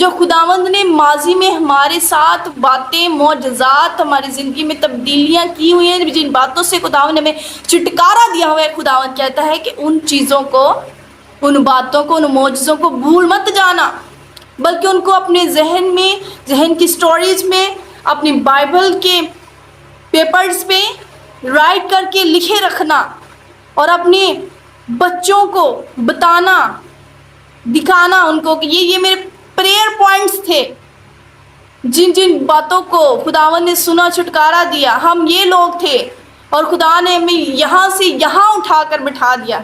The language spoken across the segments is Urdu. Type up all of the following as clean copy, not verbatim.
جو خداوند نے ماضی میں ہمارے ساتھ باتیں، معجزات، ہماری زندگی میں تبدیلیاں کی ہوئی ہیں، جن باتوں سے خداوند نے ہمیں چھٹکارا دیا ہوا ہے، خداوند کہتا ہے کہ ان چیزوں کو، ان باتوں کو، ان معجزوں کو بھول مت جانا، بلکہ ان کو اپنے ذہن میں، ذہن کی سٹوریج میں، اپنی بائبل کے پیپرز پہ رائٹ کر کے لکھے رکھنا، اور اپنے بچوں کو بتانا، دکھانا ان کو کہ یہ میرے پریئر پوائنٹس تھے، جن جن باتوں کو خداوند نے سنا، چھٹکارا دیا، ہم یہ لوگ تھے اور خدا نے ہمیں یہاں سے یہاں اٹھا کر بٹھا دیا۔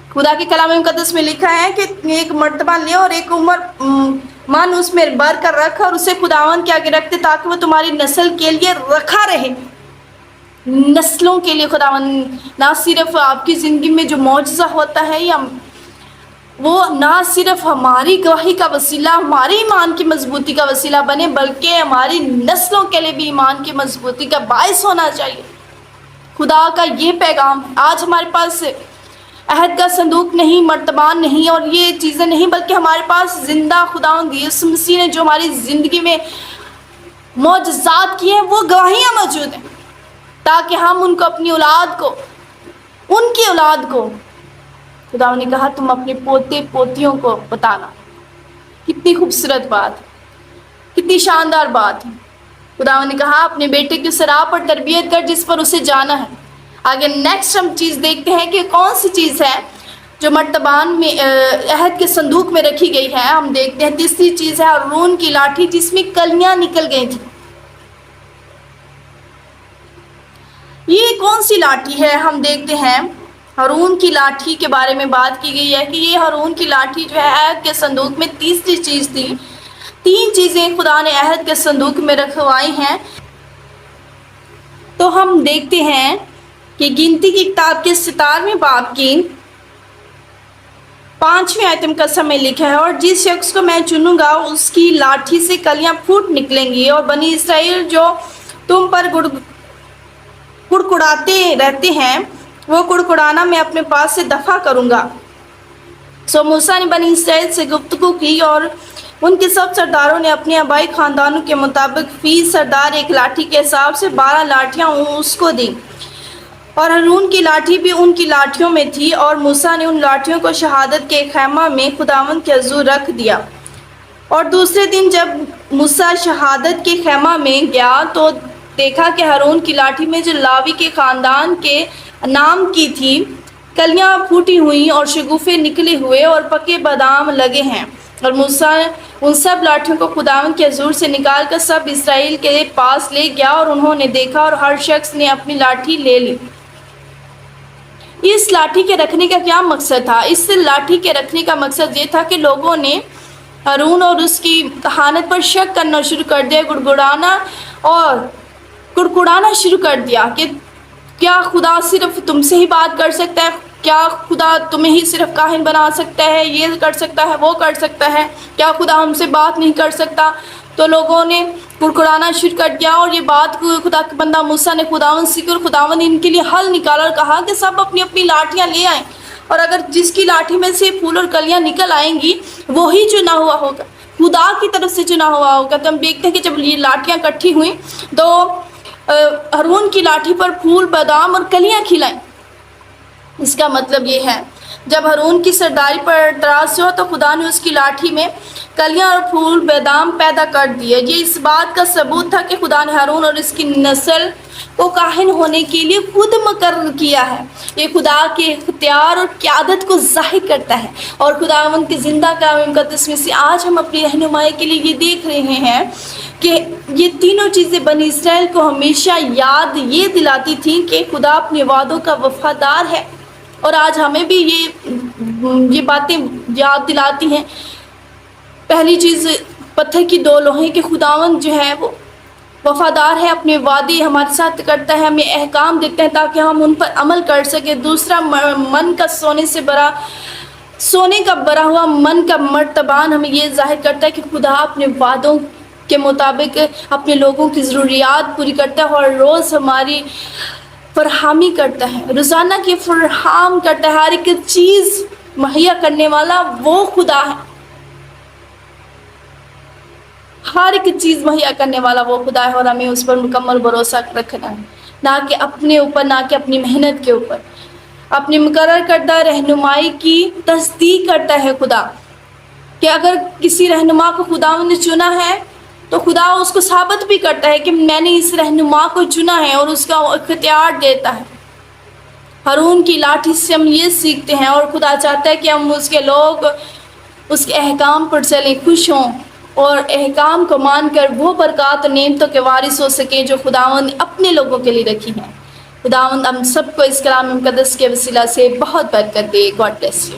خدا کے کلام مقدس میں لکھا ہے کہ ایک مرتبہ لے اور ایک عمر من اس میں بھر کر رکھ، اور اسے خداوند کے آگے رکھتے تاکہ وہ تمہاری نسل کے لیے رکھا رہے۔ نسلوں کے لیے خداوند نہ صرف آپ کی زندگی میں جو معجزہ ہوتا ہے، یا وہ نہ صرف ہماری گواہی کا وسیلہ، ہماری ایمان کی مضبوطی کا وسیلہ بنے، بلکہ ہماری نسلوں کے لیے بھی ایمان کی مضبوطی کا باعث ہونا چاہیے۔ خدا کا یہ پیغام، آج ہمارے پاس عہد کا صندوق نہیں، مرتبان نہیں، اور یہ چیزیں نہیں، بلکہ ہمارے پاس زندہ خداوند یسوع مسیح نے جو ہماری زندگی میں معجزات کیے ہیں، وہ گواہیاں موجود ہیں، تاکہ ہم ان کو، اپنی اولاد کو، ان کی اولاد کو، خداوند نے کہا تم اپنے پوتے پوتیوں کو بتانا۔ کتنی خوبصورت بات، کتنی شاندار بات ہے۔ خداوند نے کہا اپنے بیٹے کی اس راہ پر تربیت کر جس پر اسے جانا ہے۔ آگے نیکسٹ ہم چیز دیکھتے ہیں کہ کون سی چیز ہے جو مرتبان میں، عہد کے صندوق میں رکھی گئی ہے۔ ہم دیکھتے ہیں تیسری چیز ہے ہارون کی لاٹھی جس میں کلیاں نکل گئی تھیں۔ یہ کون سی لاٹھی ہے؟ ہم دیکھتے ہیں ہارون کی لاٹھی کے بارے میں بات کی گئی ہے کہ یہ ہارون کی لاٹھی جو ہے عہد کے صندوق میں تیسری چیز تھی۔ تین چیزیں خدا نے عہد کے صندوق میں رکھوائی ہیں۔ تو ہم دیکھتے ہیں کہ گنتی کی کتاب کے 17ویں باب کی 5ویں آیت مقدسہ میں لکھا ہے، اور جس شخص کو میں چنوں گا اس کی لاٹھی سے کلیاں پھوٹ نکلیں گی، اور بنی اسرائیل جو تم پر کڑکڑاتے رہتے ہیں وہ کڑکڑانا میں اپنے پاس سے دفع کروں گا۔ سو موسیٰ نے بنی اسرائیل سے گفتگو کی، اور ان کے سب سرداروں نے اپنے آبائی خاندانوں کے مطابق فی سردار ایک لاٹھی کے حساب سے 12 لاٹھیاں اس کو دیں، اور ہارون کی لاٹھی بھی ان کی لاٹھیوں میں تھی، اور موسیٰ نے ان لاٹھیوں کو شہادت کے خیمہ میں خداوند کے حضور رکھ دیا۔ اور دوسرے دن جب موسیٰ شہادت کے خیمہ میں گیا تو دیکھا کہ ہارون کی لاٹھی میں جو لاوی کے خاندان کے نام کی تھی کلیاں پھوٹی ہوئی اور شگوفے نکلے ہوئے اور پکے بادام لگے ہیں، اور موسیٰ ان سب لاٹھیوں کو خداوند کے حضور سے نکال کر سب اسرائیل کے پاس لے گیا، اور انہوں نے دیکھا اور ہر شخص نے اپنی لاٹھی لے لی۔ اس لاٹھی کے رکھنے کا کیا مقصد تھا؟ اس لاٹھی کے رکھنے کا مقصد یہ تھا کہ لوگوں نے ہارون اور اس کی کہانت پر شک کرنا شروع کر دیا، کڑکڑانا شروع کر دیا کہ کیا خدا صرف تم سے ہی بات کر سکتا ہے؟ کیا خدا تمہیں ہی صرف کاہن بنا سکتا ہے؟ یہ کر سکتا ہے، وہ کر سکتا ہے، کیا خدا ہم سے بات نہیں کر سکتا؟ تو لوگوں نے کڑکڑانا شروع کر دیا، اور یہ بات خدا کے بندہ موسیٰ نے خداوند سے کی، اور خداوند نے ان کے لیے حل نکالا اور کہا کہ سب اپنی اپنی لاٹھیاں لے آئیں، اور اگر جس کی لاٹھی میں سے پھول اور کلیاں نکل آئیں گی وہی چنا ہوا ہوگا، خدا کی طرف سے چنا ہوا ہوگا۔ تو ہم دیکھتے ہیں کہ جب یہ لاٹھیاں اکٹھی ہوئیں تو ہارون کی لاٹھی پر پھول، بادام اور کلیاں کھلائیں۔ اس کا مطلب یہ ہے جب ہارون کی سرداری پر اعتراض ہوا تو خدا نے اس کی لاٹھی میں کلیاں اور پھول بادام پیدا کر دیے۔ یہ اس بات کا ثبوت تھا کہ خدا نے ہارون اور اس کی نسل کو کاہن ہونے کے لیے خود مقرر کیا ہے۔ یہ خدا کے اختیار اور قیادت کو ظاہر کرتا ہے، اور خداوند کے زندہ کلام مقدس میں سے آج ہم اپنی رہنمائی کے لیے یہ دیکھ رہے ہیں کہ یہ تینوں چیزیں بنی اسرائیل کو ہمیشہ یاد یہ دلاتی تھیں کہ خدا اپنے وعدوں کا وفادار ہے، اور آج ہمیں بھی یہ باتیں یاد دلاتی ہیں۔ پہلی چیز پتھر کی 2 لوہیں کہ خداوند جو ہے وہ وفادار ہے، اپنے وعدے ہمارے ساتھ کرتا ہے، ہمیں احکام دیتے ہیں تاکہ ہم ان پر عمل کر سکیں۔ دوسرا سونے کا بھرا ہوا من کا مرتبان ہمیں یہ ظاہر کرتا ہے کہ خدا اپنے وعدوں کے مطابق اپنے لوگوں کی ضروریات پوری کرتا ہے، اور روز ہماری فراہمی کرتا ہے، روزانہ کی فراہم کرتا ہے، ہر ایک چیز مہیا کرنے والا وہ خدا ہے، ہر ایک چیز مہیا کرنے والا وہ خدا ہے، اور ہمیں اس پر مکمل بھروسہ رکھنا ہے، نہ کہ اپنے اوپر، نہ کہ اپنی محنت کے اوپر۔ اپنی مقرر کردہ رہنمائی کی تصدیق کرتا ہے خدا، کہ اگر کسی رہنما کو خدا نے چنا ہے تو خدا اس کو ثابت بھی کرتا ہے کہ میں نے اس رہنما کو چنا ہے، اور اس کا اختیار دیتا ہے۔ ہارون کی لاٹھی سے ہم یہ سیکھتے ہیں، اور خدا چاہتا ہے کہ ہم اس کے لوگ اس کے احکام پر چلیں، خوش ہوں، اور احکام کو مان کر وہ برکات اور نعمتوں کے وارث ہو سکیں جو خداوند نے اپنے لوگوں کے لیے رکھی ہیں۔ خداوند ہم سب کو اس کلام مقدس کے وسیلہ سے بہت برکت دے۔ God bless you.